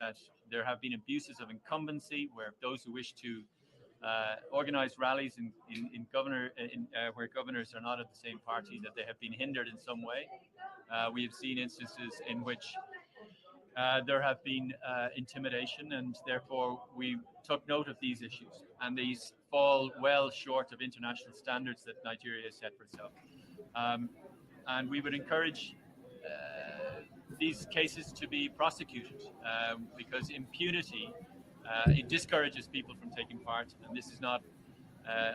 that there have been abuses of incumbency, where those who wish to organize rallies where governors are not of the same party, that they have been hindered in some way. We have seen instances in which there have been intimidation, and therefore we took note of these issues. And these fall well short of international standards that Nigeria has set for itself. And we would encourage these cases to be prosecuted because impunity it discourages people from taking part, and this is not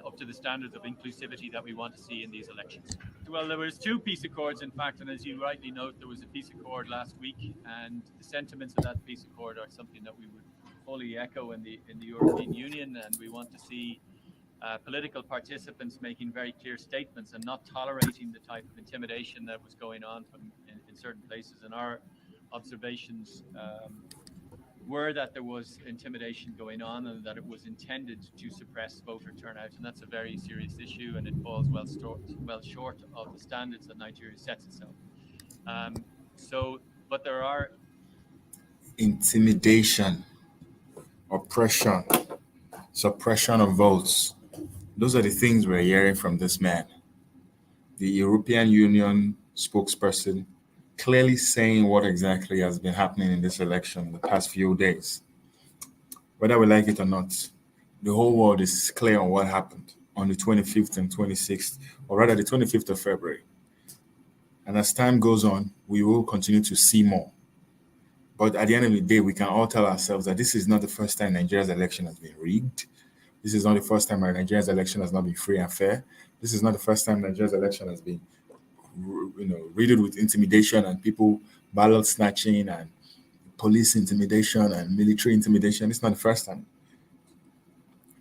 up to the standards of inclusivity that we want to see in these elections. Well, there was two peace accords, in fact, and as you rightly note, there was a peace accord last week, and the sentiments of that peace accord are something that we would fully echo in the European Union, and we want to see political participants making very clear statements and not tolerating the type of intimidation that was going on in certain places. And our observations were that there was intimidation going on and that it was intended to suppress voter turnout, and that's a very serious issue, and it falls well short of the standards that Nigeria sets itself. But there are intimidation, oppression, suppression of votes. Those are the things we're hearing from this man. The European Union spokesperson clearly saying what exactly has been happening in this election the past few days. Whether we like it or not, the whole world is clear on what happened on the 25th and 26th, or rather the 25th of February. And as time goes on, we will continue to see more. But at the end of the day, we can all tell ourselves that this is not the first time Nigeria's election has been rigged. This is not the first time Nigeria's election has not been free and fair. This is not the first time Nigeria's election has been riddled with intimidation and people ballot snatching and police intimidation and military intimidation. It's not the first time.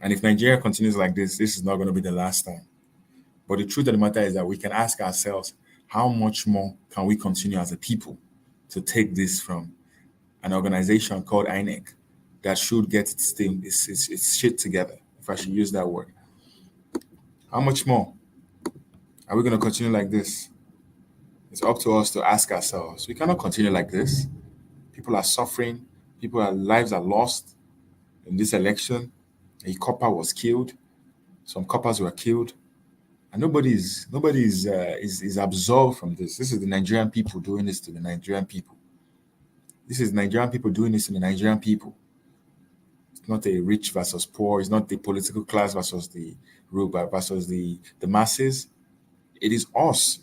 And if Nigeria continues like this is not going to be the last time. But the truth of the matter is that we can ask ourselves, how much more can we continue as a people to take this from an organization called INEC that should get its shit together, if I should use that word? How much more? Are we going to continue like this? It's up to us to ask ourselves. We cannot continue like this. People are suffering. Lives are lost in this election. A copper was killed. Some coppers were killed. And nobody is absolved from this. This is the Nigerian people doing this to the Nigerian people. This is Nigerian people doing this to the Nigerian people. It's not a rich versus poor. It's not the political class versus the masses. It is us.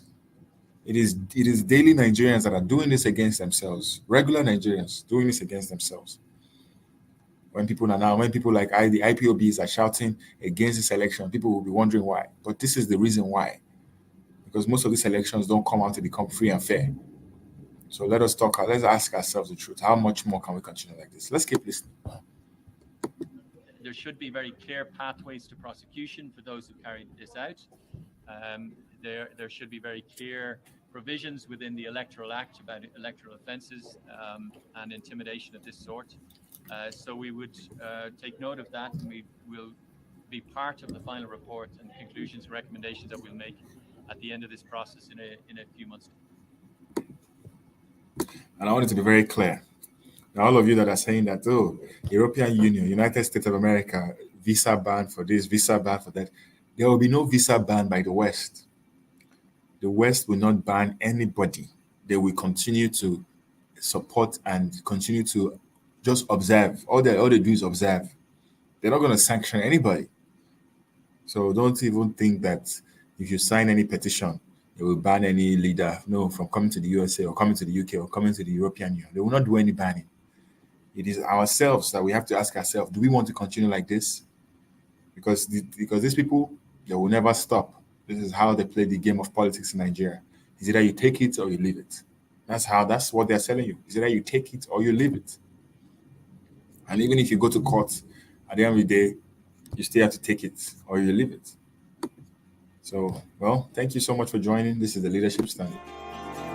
It is daily Nigerians that are doing this against themselves. Regular Nigerians doing this against themselves. When people like the IPOBs are shouting against this election, people will be wondering why. But this is the reason why. Because most of these elections don't come out to become free and fair. So let's ask ourselves the truth. How much more can we continue like this? Let's keep listening. There should be very clear pathways to prosecution for those who carried this out. There should be very clear provisions within the Electoral Act about electoral offences and intimidation of this sort. So we would take note of that, and we will be part of the final report and conclusions and recommendations that we'll make at the end of this process in a few months. And I want it to be very clear. Now, all of you that are saying that, European Union, United States of America, visa ban for this, visa ban for that, there will be no visa ban by the West. The West will not ban anybody. They will continue to support and continue to just observe. All they do is observe. They're not going to sanction anybody. So don't even think that if you sign any petition, they will ban any leader from coming to the USA or coming to the UK or coming to the European Union. They will not do any banning. It is ourselves that we have to ask ourselves, do we want to continue like this? Because these people, they will never stop. This is how they play the game of politics in Nigeria. It's either you take it or you leave it. That's what they're telling you. It's either you take it or you leave it. And even if you go to court, at the end of the day, you still have to take it or you leave it. So, thank you so much for joining. This is the Leadership Standard.